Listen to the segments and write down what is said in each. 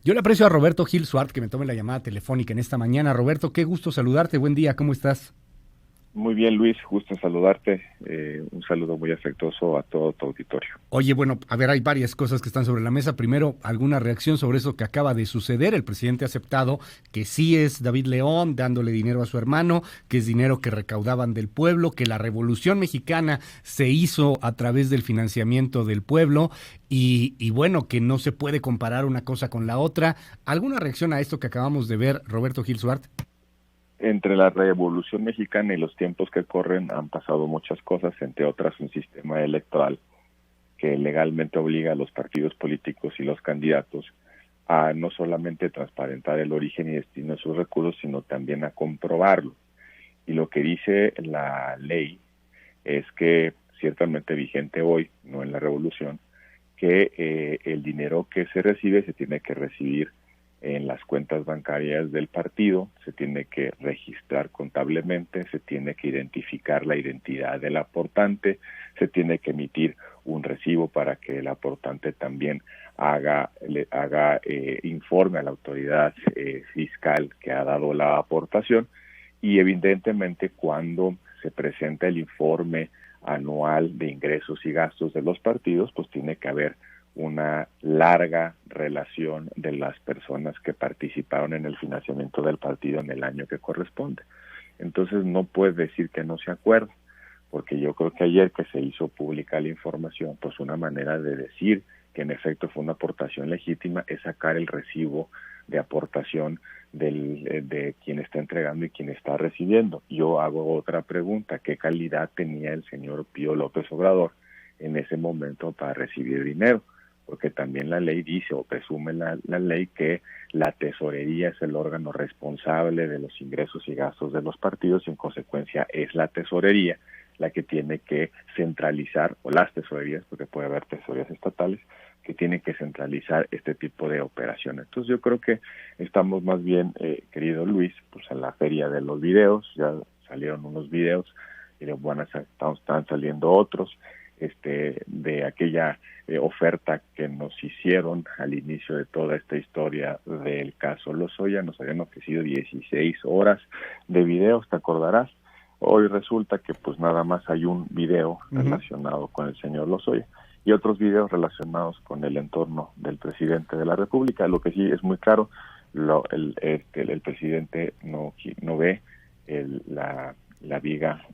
Yo le aprecio a Roberto Gil Suart que me tome la llamada telefónica en esta mañana. Roberto, qué gusto saludarte. Buen día, ¿cómo estás? Muy bien, Luis, gusto en saludarte. Un saludo muy afectuoso a todo tu auditorio. Oye, bueno, a ver, hay varias cosas que están sobre la mesa. Primero, alguna reacción sobre eso que acaba de suceder. El presidente ha aceptado que sí es David León dándole dinero a su hermano, que es dinero que recaudaban del pueblo, que la Revolución Mexicana se hizo a través del financiamiento del pueblo y bueno, que no se puede comparar una cosa con la otra. ¿Alguna reacción a esto que acabamos de ver, Roberto Gil Suart? Entre la Revolución Mexicana y los tiempos que corren han pasado muchas cosas, entre otras un sistema electoral que legalmente obliga a los partidos políticos y los candidatos a no solamente transparentar el origen y destino de sus recursos, sino también a comprobarlo. Y lo que dice la ley es que, ciertamente vigente hoy, no en la Revolución, que el dinero que se recibe se tiene que recibir en las cuentas bancarias del partido, se tiene que registrar contablemente, se tiene que identificar la identidad del aportante, se tiene que emitir un recibo para que el aportante también haga informe a la autoridad fiscal que ha dado la aportación, y evidentemente cuando se presenta el informe anual de ingresos y gastos de los partidos, pues tiene que haber una larga relación de las personas que participaron en el financiamiento del partido en el año que corresponde. Entonces no puede decir que no se acuerda, porque yo creo que ayer que se hizo pública la información, pues una manera de decir que en efecto fue una aportación legítima es sacar el recibo de aportación de quien está entregando y quien está recibiendo. Yo hago otra pregunta: ¿qué calidad tenía el señor Pío López Obrador en ese momento para recibir dinero? Porque también la ley dice, o presume la ley, que la tesorería es el órgano responsable de los ingresos y gastos de los partidos, y en consecuencia es la tesorería la que tiene que centralizar, o las tesorerías, porque puede haber tesorerías estatales, que tienen que centralizar este tipo de operaciones. Entonces yo creo que estamos más bien, querido Luis, pues en la feria de los videos. Ya salieron unos videos y bueno, están saliendo otros, de aquella oferta que nos hicieron al inicio de toda esta historia del caso Lozoya. Nos habían ofrecido 16 horas de videos, te acordarás. Hoy resulta que pues nada más hay un video relacionado con el señor Lozoya y otros videos relacionados con el entorno del presidente de la República. Lo que sí es muy claro, el presidente no ve la viga,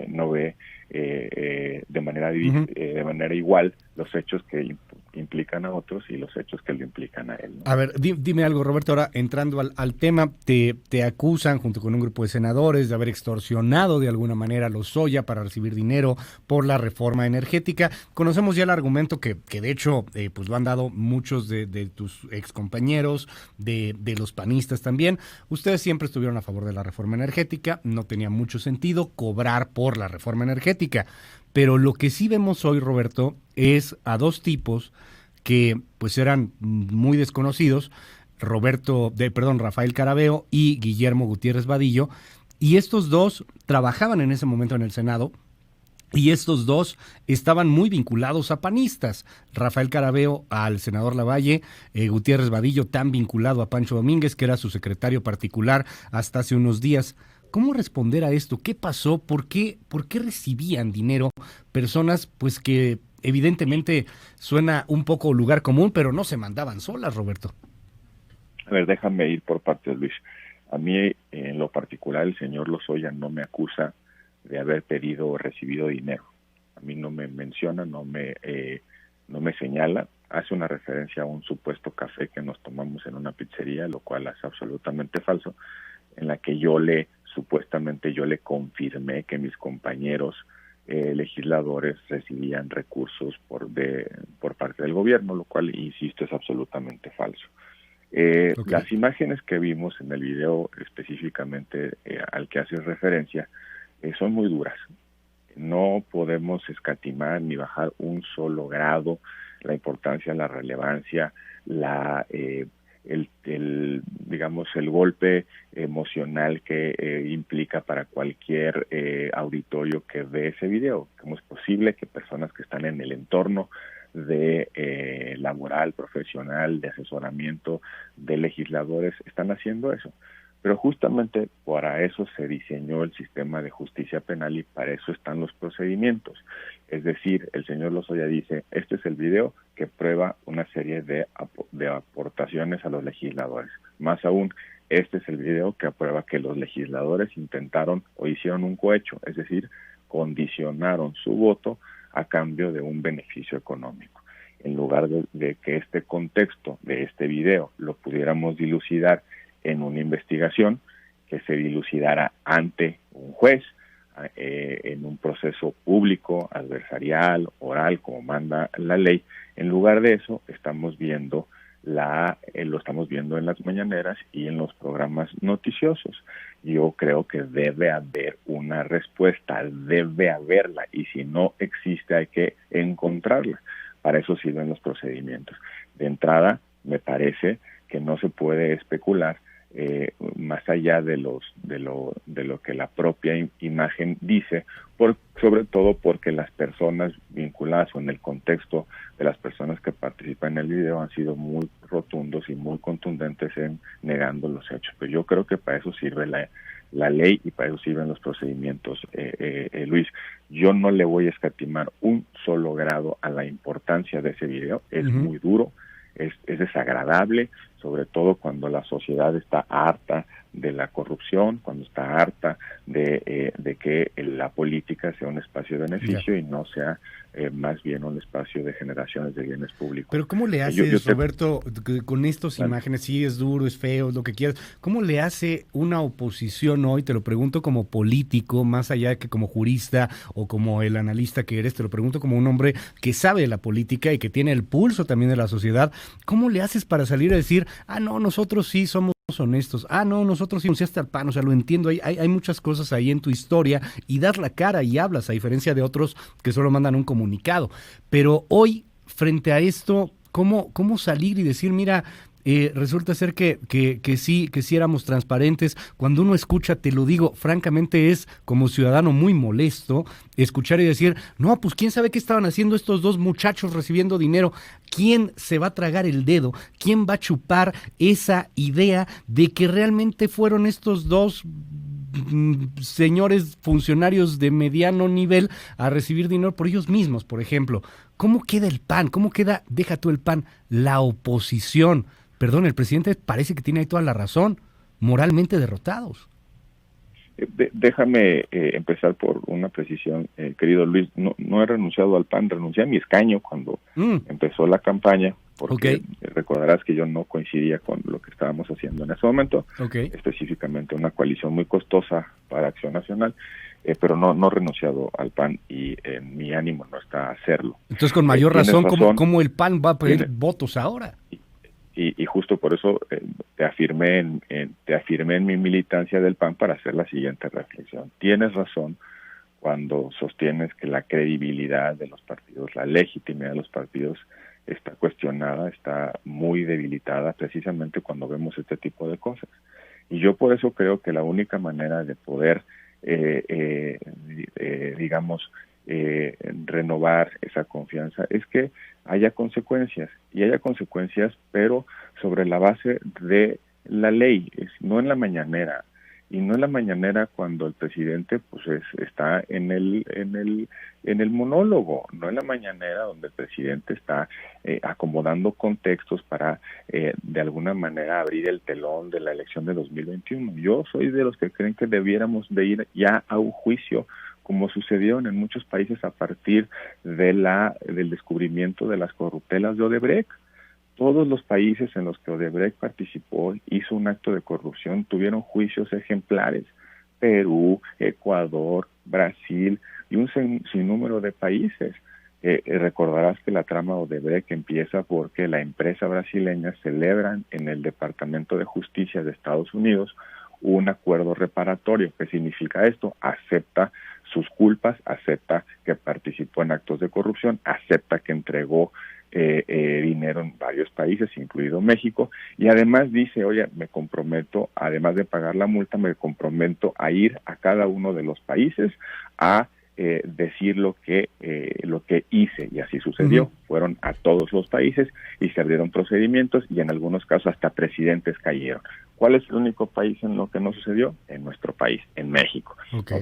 no ve de manera igual los hechos que implican a otros y los hechos que lo implican a él, ¿no? A ver, dime algo, Roberto, ahora entrando al tema, te acusan junto con un grupo de senadores de haber extorsionado de alguna manera a Lozoya para recibir dinero por la reforma energética. Conocemos ya el argumento que de hecho pues lo han dado muchos de tus excompañeros, de los panistas también. Ustedes siempre estuvieron a favor de la reforma energética, no tenía mucho sentido cobrar por la reforma energética, pero lo que sí vemos hoy, Roberto, es a dos tipos que pues eran muy desconocidos, Rafael Carabeo y Guillermo Gutiérrez Vadillo, y estos dos trabajaban en ese momento en el Senado, y estos dos estaban muy vinculados a panistas. Rafael Carabeo al senador Lavalle, Gutiérrez Vadillo tan vinculado a Pancho Domínguez, que era su secretario particular hasta hace unos días. ¿Cómo responder a esto? ¿Qué pasó? ¿Por qué recibían dinero personas pues que evidentemente suena un poco lugar común, pero no se mandaban solas, Roberto? A ver, déjame ir por partes, Luis. A mí, en lo particular, el señor Lozoya no me acusa de haber pedido o recibido dinero. A mí no me menciona, no me señala. Hace una referencia a un supuesto café que nos tomamos en una pizzería, lo cual es absolutamente falso, en la que supuestamente yo le confirmé que mis compañeros legisladores recibían recursos por parte del gobierno, lo cual, insisto, es absolutamente falso. Okay. Las imágenes que vimos en el video específicamente al que haces referencia son muy duras. No podemos escatimar ni bajar un solo grado la importancia, la relevancia, digamos, el golpe emocional que implica para cualquier auditorio que ve ese video. ¿Cómo es posible que personas que están en el entorno de laboral, profesional, de asesoramiento de legisladores, están haciendo eso. Pero justamente para eso se diseñó el sistema de justicia penal y para eso están los procedimientos. Es decir, el señor Lozoya dice, este es el video que prueba una serie de aportaciones a los legisladores. Más aún, este es el video que aprueba que los legisladores intentaron o hicieron un cohecho, es decir, condicionaron su voto a cambio de un beneficio económico. En lugar de que este contexto de este video lo pudiéramos dilucidar en una investigación, que se dilucidara ante un juez, en un proceso público, adversarial, oral, como manda la ley, en lugar de eso estamos viendo lo estamos viendo en las mañaneras y en los programas noticiosos. Yo creo que debe haber una respuesta, debe haberla, y si no existe hay que encontrarla. Para eso sirven los procedimientos. De entrada, me parece que no se puede especular más allá de lo que la propia imagen dice, sobre todo porque las personas vinculadas o en el contexto de las personas que participan en el video han sido muy rotundos y muy contundentes en negando los hechos. Pero yo creo que para eso sirve la ley y para eso sirven los procedimientos. Luis, yo no le voy a escatimar un solo grado a la importancia de ese video. Es muy duro, es desagradable, sobre todo cuando la sociedad está harta de la corrupción, cuando está harta de que la política sea un espacio de beneficio y no sea más bien un espacio de generaciones de bienes públicos. Pero ¿cómo le haces, Roberto, con estas imágenes? Sí, es duro, es feo, es lo que quieras. ¿Cómo le hace una oposición hoy? Te lo pregunto como político, más allá de que como jurista o como el analista que eres, te lo pregunto como un hombre que sabe de la política y que tiene el pulso también de la sociedad. ¿Cómo le haces para salir a decir, no, nosotros sí somos honestos, no, nosotros sí anunciaste al PAN? O sea, lo entiendo, hay muchas cosas ahí en tu historia y das la cara y hablas, a diferencia de otros que solo mandan un comunicado. Pero hoy, frente a esto, ¿cómo salir y decir, mira, resulta ser que sí éramos transparentes? Cuando uno escucha, te lo digo, francamente es como ciudadano muy molesto escuchar y decir, no, pues quién sabe qué estaban haciendo estos dos muchachos recibiendo dinero. ¿Quién se va a tragar el dedo? ¿Quién va a chupar esa idea de que realmente fueron estos dos señores funcionarios de mediano nivel a recibir dinero por ellos mismos, por ejemplo? ¿Cómo queda el PAN? ¿Cómo queda, deja tú el PAN, la oposición? Perdón, el presidente parece que tiene ahí toda la razón, moralmente derrotados. Déjame empezar por una precisión, querido Luis. No he renunciado al PAN, renuncié a mi escaño cuando empezó la campaña, porque recordarás que yo no coincidía con lo que estábamos haciendo en ese momento, específicamente una coalición muy costosa para Acción Nacional, pero no he renunciado al PAN y mi ánimo no está a hacerlo. Entonces, con mayor razón, ¿cómo el PAN va a pedir votos ahora? Y justo por eso te afirmé en mi militancia del PAN para hacer la siguiente reflexión. Tienes razón cuando sostienes que la credibilidad de los partidos, la legitimidad de los partidos está cuestionada, está muy debilitada precisamente cuando vemos este tipo de cosas. Y yo por eso creo que la única manera de poder, renovar esa confianza es que haya consecuencias, pero sobre la base de la ley, no en la mañanera, y no en la mañanera cuando el presidente está en el monólogo, no en la mañanera donde el presidente está acomodando contextos para de alguna manera abrir el telón de la elección de 2021. Yo soy de los que creen que debiéramos de ir ya a un juicio, como sucedió en muchos países a partir del descubrimiento de las corruptelas de Odebrecht. Todos los países en los que Odebrecht participó, hizo un acto de corrupción, tuvieron juicios ejemplares. Perú, Ecuador, Brasil y un sinnúmero de países. Recordarás que la trama Odebrecht empieza porque la empresa brasileña celebra en el Departamento de Justicia de Estados Unidos un acuerdo reparatorio. ¿Qué significa esto? Acepta sus culpas, acepta que participó en actos de corrupción, acepta que entregó dinero en varios países, incluido México, y además dice, oye, me comprometo, además de pagar la multa, me comprometo a ir a cada uno de los países a decir lo que hice, y así sucedió. Uh-huh. Fueron a todos los países y se abrieron procedimientos, y en algunos casos hasta presidentes cayeron. ¿Cuál es el único país en lo que no sucedió? En nuestro país, en México. Okay.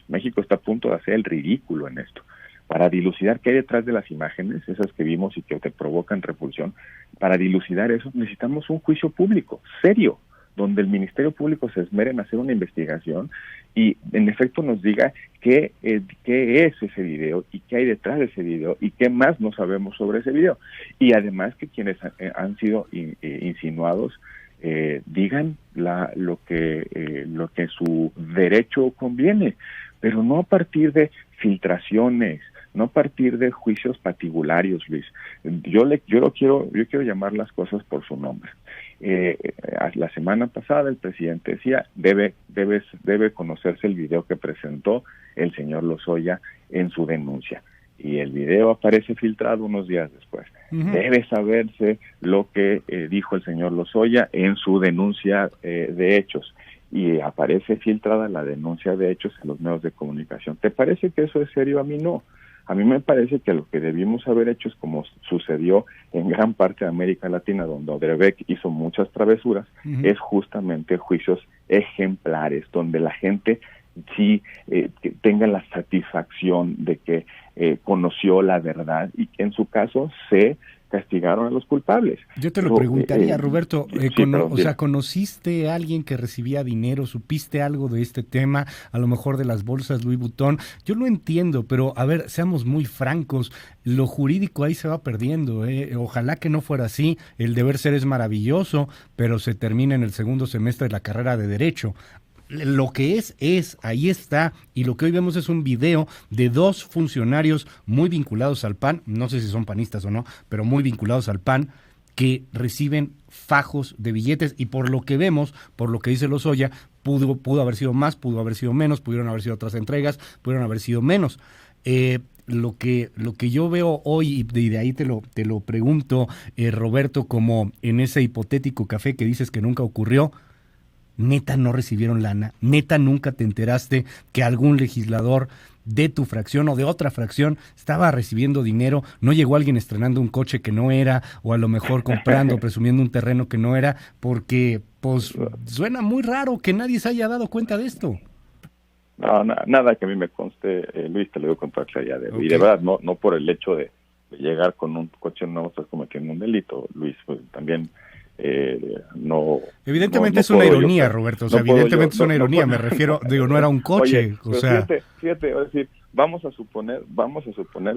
México está a punto de hacer el ridículo en esto. Para dilucidar qué hay detrás de las imágenes, esas que vimos y que te provocan repulsión, para dilucidar eso necesitamos un juicio público, serio, donde el Ministerio Público se esmere en hacer una investigación y en efecto nos diga qué es ese video y qué hay detrás de ese video y qué más no sabemos sobre ese video. Y además que quienes han sido insinuados digan lo que su derecho conviene, pero no a partir de filtraciones, no a partir de juicios particulares, Luis. Yo quiero llamar las cosas por su nombre. La semana pasada el presidente decía debe conocerse el video que presentó el señor Lozoya en su denuncia, y el video aparece filtrado unos días después. Uh-huh. Debe saberse lo que dijo el señor Lozoya en su denuncia de hechos, y aparece filtrada la denuncia de hechos en los medios de comunicación. ¿Te parece que eso es serio? A mí no. A mí me parece que lo que debimos haber hecho es como sucedió en gran parte de América Latina, donde Odebrecht hizo muchas travesuras, uh-huh, es justamente juicios ejemplares, donde la gente sí que tenga la satisfacción de que conoció la verdad y que en su caso se castigaron a los culpables. Yo te lo preguntaría, Roberto, ¿conociste a alguien que recibía dinero? ¿Supiste algo de este tema? A lo mejor de las bolsas Louis Vuitton. Yo lo entiendo, pero a ver, seamos muy francos, lo jurídico ahí se va perdiendo, Ojalá que no fuera así. El deber ser es maravilloso, pero se termina en el segundo semestre de la carrera de Derecho. Lo que ahí está, y lo que hoy vemos es un video de dos funcionarios muy vinculados al PAN, no sé si son panistas o no, pero muy vinculados al PAN, que reciben fajos de billetes, y por lo que vemos, por lo que dice Lozoya, pudo haber sido más, pudo haber sido menos, pudieron haber sido otras entregas, pudieron haber sido menos. Lo que yo veo hoy, y de ahí te lo pregunto, Roberto, como en ese hipotético café que dices que nunca ocurrió, ¿neta no recibieron lana? ¿Neta nunca te enteraste que algún legislador de tu fracción o de otra fracción estaba recibiendo dinero? ¿No llegó alguien estrenando un coche que no era, o a lo mejor comprando, presumiendo un terreno que no era? Porque, pues, suena muy raro que nadie se haya dado cuenta de esto. No, nada que a mí me conste, Luis, te lo digo con toda claridad. Okay. Y de verdad, no por el hecho de llegar con un coche nuevo estás cometiendo un delito, Luis, pues también... no. Evidentemente es una ironía, Roberto, evidentemente es una ironía, me refiero, no era un coche. Oye, fíjate, es decir, vamos a suponer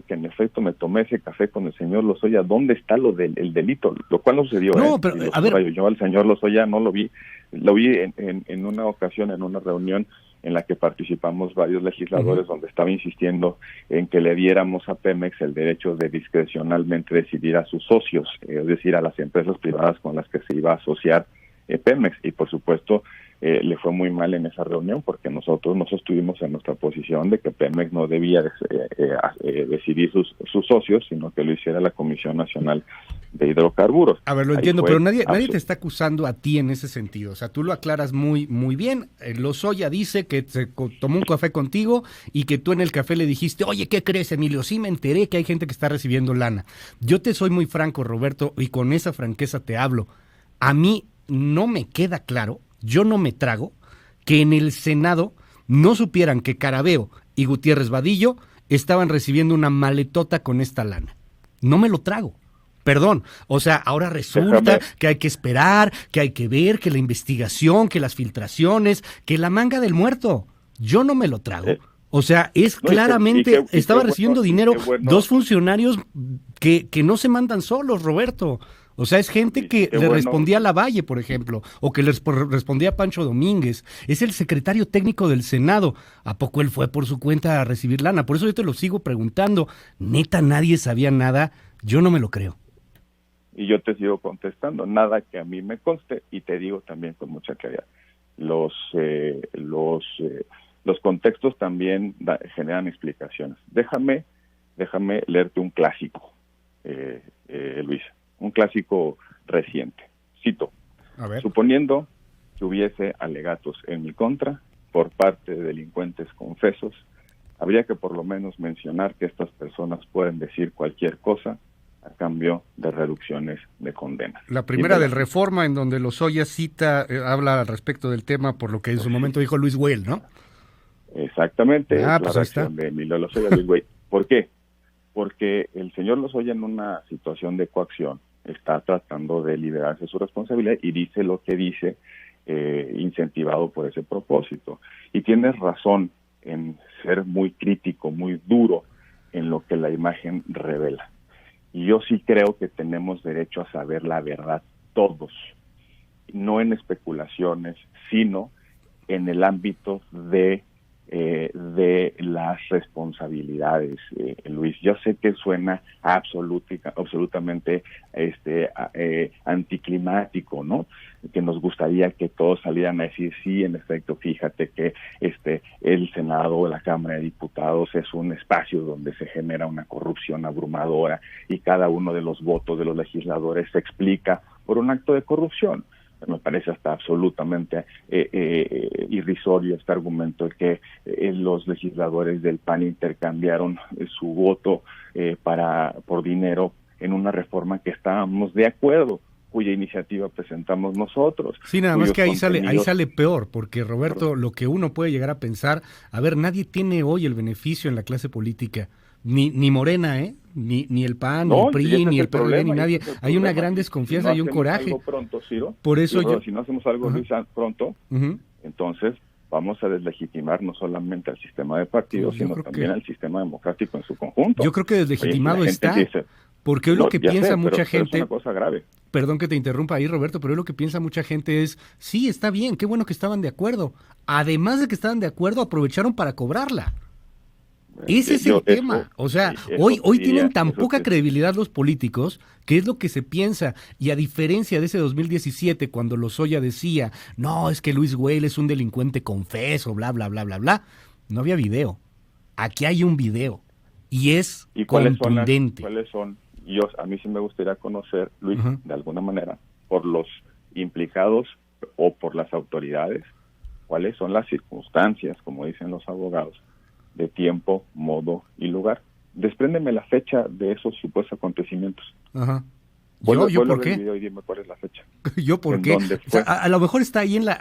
que en efecto me tomé ese café con el señor Lozoya. ¿Dónde está lo del delito? Lo cual no sucedió. No, pero a ver, yo al señor Lozoya no lo vi en una ocasión, en una reunión en la que participamos varios legisladores, uh-huh, donde estaba insistiendo en que le diéramos a Pemex el derecho de discrecionalmente decidir a sus socios, es decir, a las empresas privadas con las que se iba a asociar Pemex, y por supuesto le fue muy mal en esa reunión, porque nosotros nos sostuvimos en nuestra posición de que Pemex no debía decidir sus socios, sino que lo hiciera la Comisión Nacional de Hidrocarburos. A ver, lo entiendo, pero nadie te está acusando a ti en ese sentido. O sea, tú lo aclaras muy, muy bien. Lozoya dice que se tomó un café contigo y que tú en el café le dijiste, oye, ¿qué crees, Emilio? Sí me enteré que hay gente que está recibiendo lana. Yo te soy muy franco, Roberto, y con esa franqueza te hablo. A mí no me queda claro, yo no me trago, que en el Senado no supieran que Carabeo y Gutiérrez Vadillo estaban recibiendo una maletota con esta lana. No me lo trago. Perdón, o sea, ahora resulta que hay que esperar, que hay que ver, que la investigación, que las filtraciones, que la manga del muerto. Yo no me lo trago. O sea, es claramente, estaba recibiendo dinero dos funcionarios que no se mandan solos, Roberto. O sea, es gente que le respondía a Lavalle, por ejemplo, o que le respondía a Pancho Domínguez. Es el secretario técnico del Senado. ¿A poco él fue por su cuenta a recibir lana? Por eso yo te lo sigo preguntando. ¿Neta nadie sabía nada? Yo no me lo creo. Y yo te sigo contestando, nada que a mí me conste, y te digo también con mucha claridad. Los contextos también generan explicaciones. Déjame leerte un clásico, Luis. Un clásico reciente. Cito, suponiendo que hubiese alegatos en mi contra por parte de delincuentes confesos habría que por lo menos mencionar que estas personas pueden decir cualquier cosa a cambio de reducciones de condenas. La primera del Reforma, en donde Lozoya cita, habla al respecto del tema, por lo que en su momento dijo Luis Güell, ¿no? Exactamente, pues la reacción de Emilio Lozoya, Luis Güell. ¿Por qué? Porque el señor Lozoya, en una situación de coacción, está tratando de liberarse de su responsabilidad y dice lo que dice, incentivado por ese propósito. Y tienes razón en ser muy crítico, muy duro en lo que la imagen revela. Y yo sí creo que tenemos derecho a saber la verdad todos, no en especulaciones, sino en el ámbito de las responsabilidades, Luis. Yo sé que suena absolutamente anticlimático, ¿no? Que nos gustaría que todos salieran a decir sí, en efecto, fíjate que el Senado o la Cámara de Diputados es un espacio donde se genera una corrupción abrumadora y cada uno de los votos de los legisladores se explica por un acto de corrupción. Me parece hasta absolutamente irrisorio este argumento de que los legisladores del PAN intercambiaron su voto por dinero en una reforma que estábamos de acuerdo, cuya iniciativa presentamos nosotros. Sí, nada más que ahí sale peor, porque Roberto, lo que uno puede llegar a pensar, a ver, nadie tiene hoy el beneficio en la clase política, ni Morena, ni el PAN, ni el PRI, ni el PRD, ni nadie. Hay una gran desconfianza y un coraje. Pronto, Ciro, por eso si no hacemos algo pronto, entonces vamos a deslegitimar no solamente al sistema de partidos, sino también al sistema democrático en su conjunto. Yo creo que deslegitimado está, porque hoy lo que piensa mucha gente... Es una cosa grave. Perdón que te interrumpa ahí, Roberto, pero hoy lo que piensa mucha gente es, sí, está bien, qué bueno que estaban de acuerdo. Además de que estaban de acuerdo, aprovecharon para cobrarla. Ese es el tema. O sea, hoy tienen tan poca credibilidad los políticos, que es lo que se piensa. Y a diferencia de ese 2017, cuando Lozoya decía, no, es que Luis Güell es un delincuente confeso, bla, bla, bla, bla, bla, no había video. Aquí hay un video. Y es contundente. ¿Cuáles son? A mí sí me gustaría conocer, Luis, de alguna manera, por los implicados o por las autoridades, cuáles son las circunstancias, como dicen los abogados, de tiempo, modo y lugar. Despréndeme la fecha de esos supuestos acontecimios. Ajá. ¿Yo por qué? Y dime cuál es la fecha. ¿Yo por qué? O sea, a lo mejor está ahí en la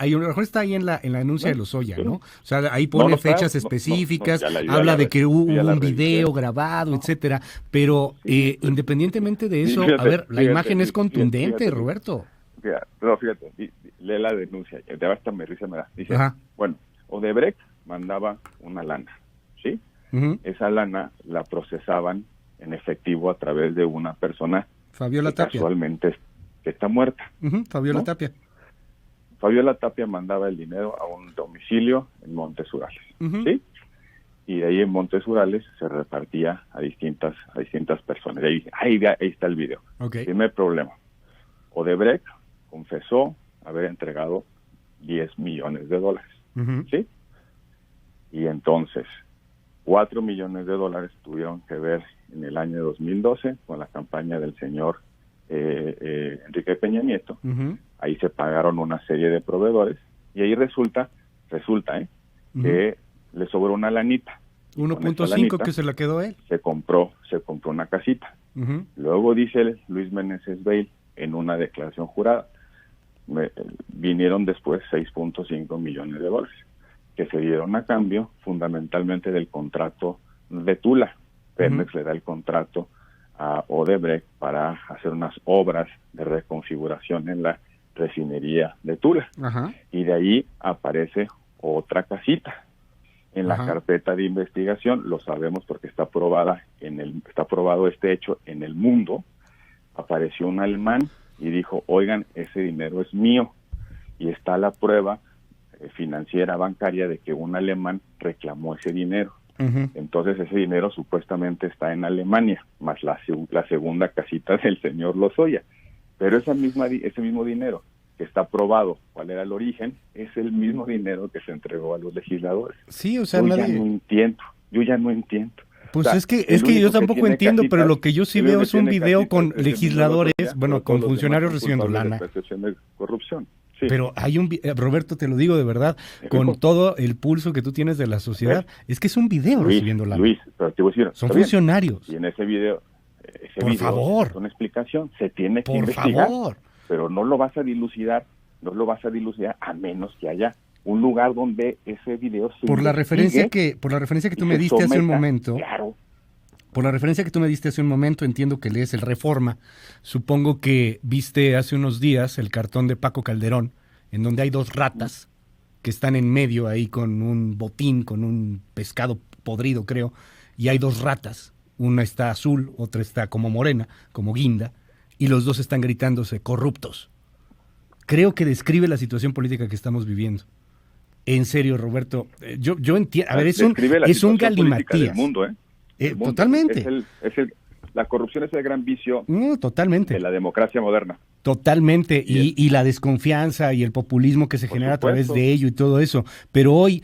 denuncia de Lozoya, ¿no? O sea, ahí pone fechas específicas, habla de que hubo un video grabado, etcétera, pero independientemente de eso, a ver, la imagen es contundente, Roberto. Fíjate, lee la denuncia, de hasta me risa me da. Dice, bueno, Odebrecht mandaba una lana, ¿sí? Esa lana la procesaban en efectivo a través de una persona Fabiola Tapia. Casualmente que está muerta. Fabiola Tapia. Fabiola Tapia mandaba el dinero a un domicilio en Montes Urales, ¿sí? Y de ahí en Montes Urales se repartía a distintas personas. Ahí está el video. Primer problema. Odebrecht confesó haber entregado $10 millones, ¿sí? Y entonces, $4 millones tuvieron que ver en el año 2012 con la campaña del señor Enrique Peña Nieto. Ahí se pagaron una serie de proveedores y ahí resulta que le sobró una lanita. 1.5 que se la quedó él. Se compró una casita. Luego dice Luis Meneses Bail en una declaración jurada, vinieron después $6.5 millones que se dieron a cambio fundamentalmente del contrato de Tula. Pemex le da el contrato a Odebrecht para hacer unas obras de reconfiguración en la refinería de Tula. Y de ahí aparece otra casita. En la carpeta de investigación, lo sabemos porque está probado este hecho en el mundo, apareció un alemán y dijo, oigan, ese dinero es mío. Y está la prueba financiera bancaria de que un alemán reclamó ese dinero. Entonces ese dinero supuestamente está en Alemania, más la segunda casita del señor Lozoya. Pero ese mismo dinero que está probado cuál era el origen, es el mismo dinero que se entregó a los legisladores. Sí, o sea, yo ya no entiendo. Pues o sea, es que yo tampoco entiendo, pero lo que yo sí veo es un video con legisladores, con funcionarios recibiendo lana. De corrupción. Sí. Pero hay Roberto, te lo digo de verdad, con todo el pulso que tú tienes de la sociedad, es que es un video recibiendo lana. Luis, pero te voy a decir, son funcionarios. Y en ese video, por favor, es una explicación, se tiene que por investigar, favor. Pero no lo vas a dilucidar a menos que haya un lugar donde ese video se por la referencia que tú me diste hace un momento. Claro. Por la referencia que tú me diste hace un momento, entiendo que lees el Reforma. Supongo que viste hace unos días el cartón de Paco Calderón, en donde hay dos ratas que están en medio ahí con un botín, con un pescado podrido, creo, y hay dos ratas. Una está azul, otra está como morena, como guinda, y los dos están gritándose corruptos. Creo que describe la situación política que estamos viviendo. En serio, Roberto, yo entiendo. A ver, es un galimatías. Del mundo, mundo. Totalmente. La corrupción es el gran vicio totalmente. de la democracia moderna. Totalmente. Y la desconfianza y el populismo que se genera a través de ello y todo eso. Pero hoy,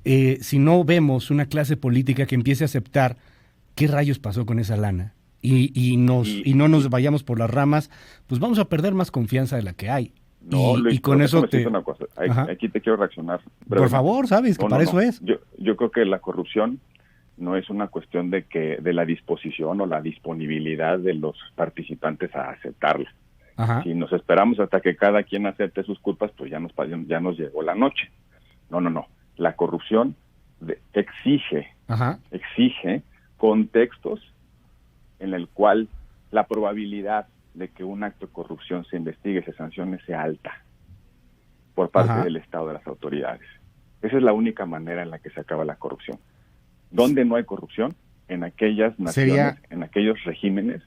si no vemos una clase política que empiece a aceptar qué rayos pasó con esa lana y no nos vayamos por las ramas, pues vamos a perder más confianza de la que hay. No, Luis, y con eso una cosa. Aquí te quiero reaccionar. Por favor, sabes que para eso es. Yo creo que la corrupción no es una cuestión de la disposición o la disponibilidad de los participantes a aceptarla. Ajá. Si nos esperamos hasta que cada quien acepte sus culpas, pues ya nos llegó la noche. No. La corrupción exige contextos en el cual la probabilidad de que un acto de corrupción se investigue, se sancione, sea alta por parte del Estado, de las autoridades. Esa es la única manera en la que se acaba la corrupción. ¿Dónde no hay corrupción? En aquellas naciones, en aquellos regímenes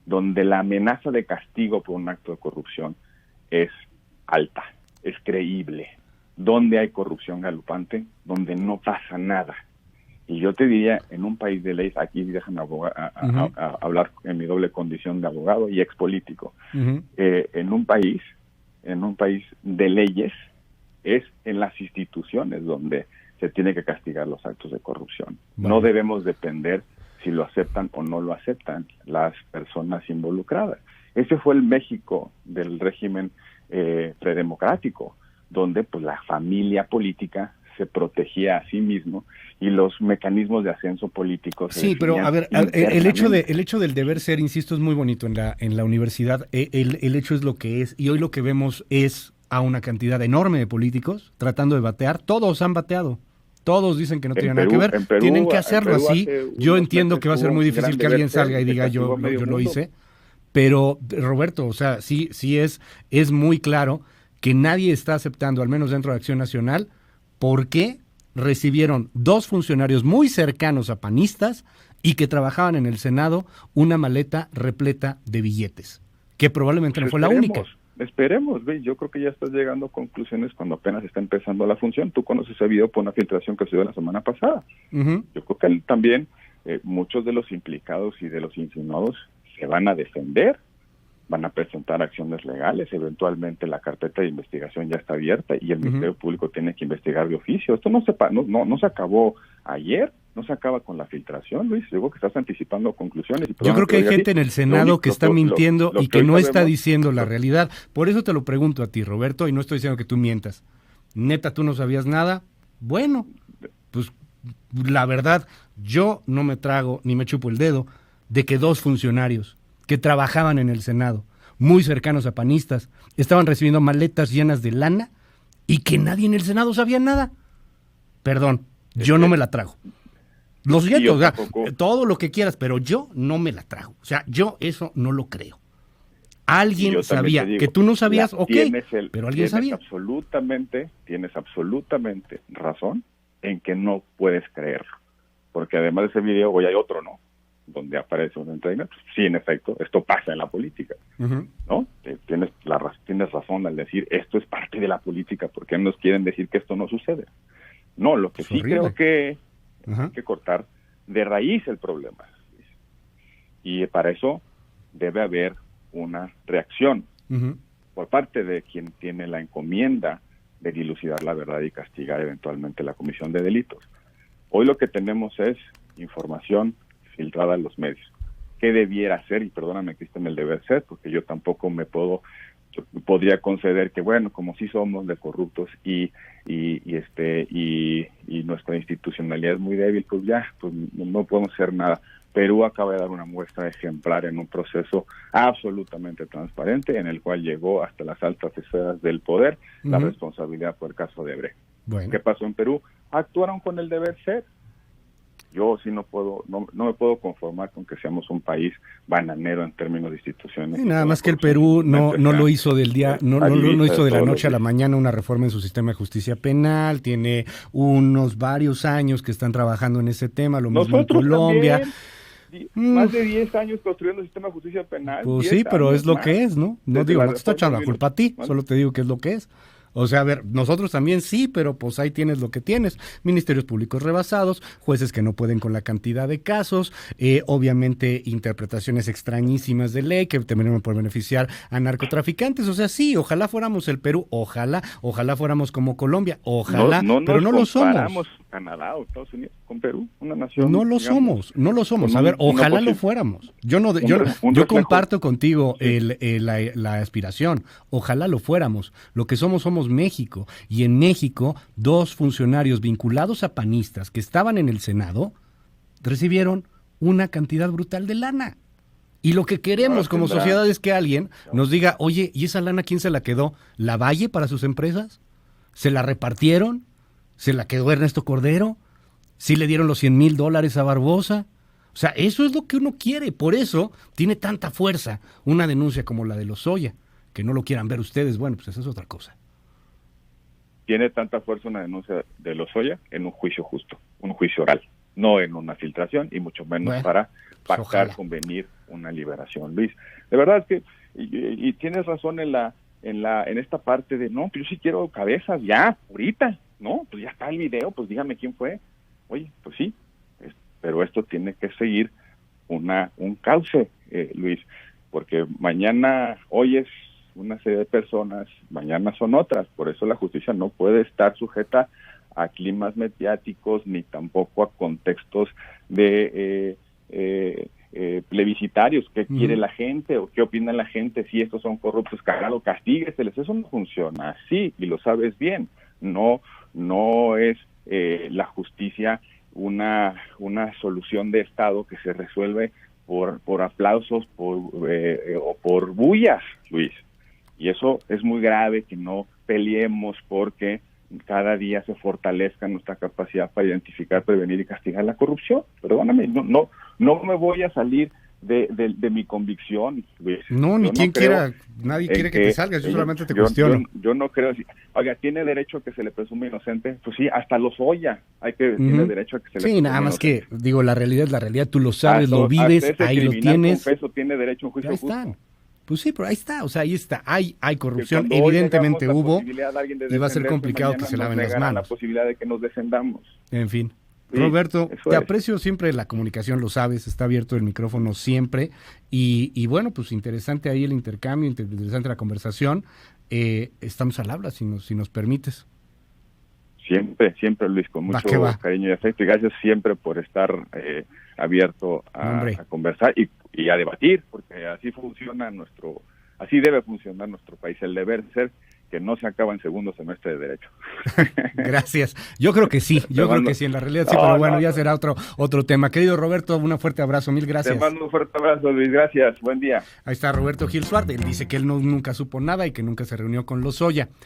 donde la amenaza de castigo por un acto de corrupción es alta, es creíble. ¿Dónde hay corrupción galopante? Donde no pasa nada. Y yo te diría, en un país de leyes, aquí déjame hablar en mi doble condición de abogado y expolítico, en un país de leyes es en las instituciones donde se tiene que castigar los actos de corrupción. No debemos depender si lo aceptan o no lo aceptan las personas involucradas. Ese fue el México del régimen predemocrático, donde pues la familia política se protegía a sí mismo y los mecanismos de ascenso político sí, pero a ver, el hecho del deber ser, insisto, es muy bonito en la universidad. El hecho es lo que es, y hoy lo que vemos es a una cantidad enorme de políticos tratando de batear. Todos han bateado. Todos dicen que no tienen nada que ver. Tienen que hacerlo así. Yo entiendo que va a ser muy difícil que alguien salga y diga yo lo hice. Pero, Roberto, o sea, sí es muy claro que nadie está aceptando, al menos dentro de Acción Nacional, por qué recibieron dos funcionarios muy cercanos a panistas y que trabajaban en el Senado una maleta repleta de billetes, que probablemente no fue la única. Esperemos, ¿ves? Yo creo que ya estás llegando a conclusiones cuando apenas está empezando la función. Tú conoces ese video por una filtración que se dio la semana pasada. Yo creo que también muchos de los implicados y de los insinuados se van a defender, van a presentar acciones legales, eventualmente la carpeta de investigación ya está abierta y el Ministerio Público tiene que investigar de oficio. Esto no se acabó ayer, no se acaba con la filtración, Luis. Digo que estás anticipando conclusiones. Yo creo que hay gente en el Senado que está mintiendo y que no está diciendo la realidad. Por eso te lo pregunto a ti, Roberto, y no estoy diciendo que tú mientas. ¿Neta tú no sabías nada? Bueno, pues la verdad, yo no me trago ni me chupo el dedo de que dos funcionarios que trabajaban en el Senado, muy cercanos a panistas, estaban recibiendo maletas llenas de lana y que nadie en el Senado sabía nada. Perdón, yo no me la trago. Lo siento, o sea, todo lo que quieras, pero yo no me la trago. O sea, yo eso no lo creo. Alguien sabía, que tú no sabías, ok, pero alguien sabía. Tienes absolutamente razón en que no puedes creerlo. Porque además de ese video, hoy hay otro, ¿no? Donde aparece una entrega, pues, sí, en efecto, esto pasa en la política, ¿no? Tienes razón al decir, esto es parte de la política, porque nos quieren decir que esto no sucede. No, lo que sí creo que hay que cortar de raíz el problema. Y para eso debe haber una reacción por parte de quien tiene la encomienda de dilucidar la verdad y castigar eventualmente la comisión de delitos. Hoy lo que tenemos es información filtrada en los medios. ¿Qué debiera ser? Y perdóname, Cristian, el deber ser, porque yo tampoco me puedo yo podría conceder que, bueno, como sí somos de corruptos y nuestra institucionalidad es muy débil, pues ya, pues no podemos hacer nada. Perú acaba de dar una muestra ejemplar en un proceso absolutamente transparente en el cual llegó hasta las altas esferas del poder la responsabilidad por el caso de Brecht. Bueno. ¿Qué pasó en Perú? Actuaron con el deber ser. Yo sí no me puedo conformar con que seamos un país bananero en términos de instituciones. Y nada más que el Perú no lo hizo del día, no lo hizo de la noche a la mañana una reforma en su sistema de justicia penal. Tiene varios años que están trabajando en ese tema, lo mismo en Colombia. Más de 10 años construyendo el sistema de justicia penal. Pues sí, pero es lo que es, ¿no? No digo, no te estoy echando la culpa a ti, solo te digo que es lo que es. O sea, a ver, nosotros también sí, pero pues ahí tienes lo que tienes. Ministerios públicos rebasados, jueces que no pueden con la cantidad de casos, obviamente interpretaciones extrañísimas de ley que terminan por beneficiar a narcotraficantes. O sea, sí, ojalá fuéramos el Perú, ojalá fuéramos como Colombia, ojalá, pero no lo somos. Canadá o Estados Unidos con Perú, una nación. No lo somos. A ver, ojalá lo fuéramos. Yo comparto contigo la aspiración. Ojalá lo fuéramos. Lo que somos México. Y en México, 2 funcionarios vinculados a panistas que estaban en el Senado recibieron una cantidad brutal de lana. Y lo que queremos como sociedad es que alguien nos diga, oye, ¿y esa lana quién se la quedó? ¿La Valle para sus empresas? ¿Se la repartieron? ¿Se la quedó Ernesto Cordero? ¿Sí le dieron los $100,000 a Barbosa? O sea, eso es lo que uno quiere. Por eso tiene tanta fuerza una denuncia como la de Lozoya. Que no lo quieran ver ustedes, bueno, pues esa es otra cosa. Tiene tanta fuerza una denuncia de Lozoya en un juicio justo, un juicio oral, no en una filtración y mucho menos para pactar, convenir una liberación. Luis, de verdad es que y tienes razón en esta parte de no, yo sí quiero cabezas ya, ahorita. No, pues ya está el video, pues dígame quién fue. Oye, pues sí, pero esto tiene que seguir un cauce, Luis, porque hoy es una serie de personas, mañana son otras, por eso la justicia no puede estar sujeta a climas mediáticos ni tampoco a contextos de plebiscitarios, qué quiere la gente o qué opina la gente, si estos son corruptos, cagado, castígueseles, eso no funciona así y lo sabes bien. No es la justicia una solución de Estado que se resuelve por aplausos o por bullas, Luis. Y eso es muy grave, que no peleemos porque cada día se fortalezca nuestra capacidad para identificar, prevenir y castigar la corrupción. Perdóname, no me voy a salir de mi convicción, Luis. No, ni quien quiera, nadie quiere que te salgas, yo solamente te cuestiono. Yo no creo así. Oiga, ¿tiene derecho a que se le presume inocente? Pues sí, hasta Lozoya tiene derecho a que se le presume inocente. Sí, nada más que, digo, la realidad es la realidad, tú lo sabes, lo vives, ahí lo tienes. Confeso, tiene derecho a un juicio ahí justo. Están. Pues sí, pero ahí está, o sea, ahí está, hay corrupción, evidentemente hubo, y va a ser complicado que se laven las manos. La posibilidad de que nos defendamos. En fin. Sí, Roberto, te aprecio siempre la comunicación, lo sabes, está abierto el micrófono siempre, y bueno, pues interesante ahí el intercambio, interesante la conversación, estamos al habla, si nos permites. Siempre, Luis, con mucho cariño y afecto, y gracias siempre por estar abierto a conversar y a debatir, porque así debe funcionar nuestro país, el deber ser que no se acaba en segundo semestre de Derecho. Gracias. Yo creo que sí, en la realidad sí, pero bueno, ya será otro tema. Querido Roberto, un fuerte abrazo, mil gracias. Te mando un fuerte abrazo, Luis, gracias, buen día. Ahí está Roberto Gil Suárez, él dice que él nunca supo nada y que nunca se reunió con Lozoya.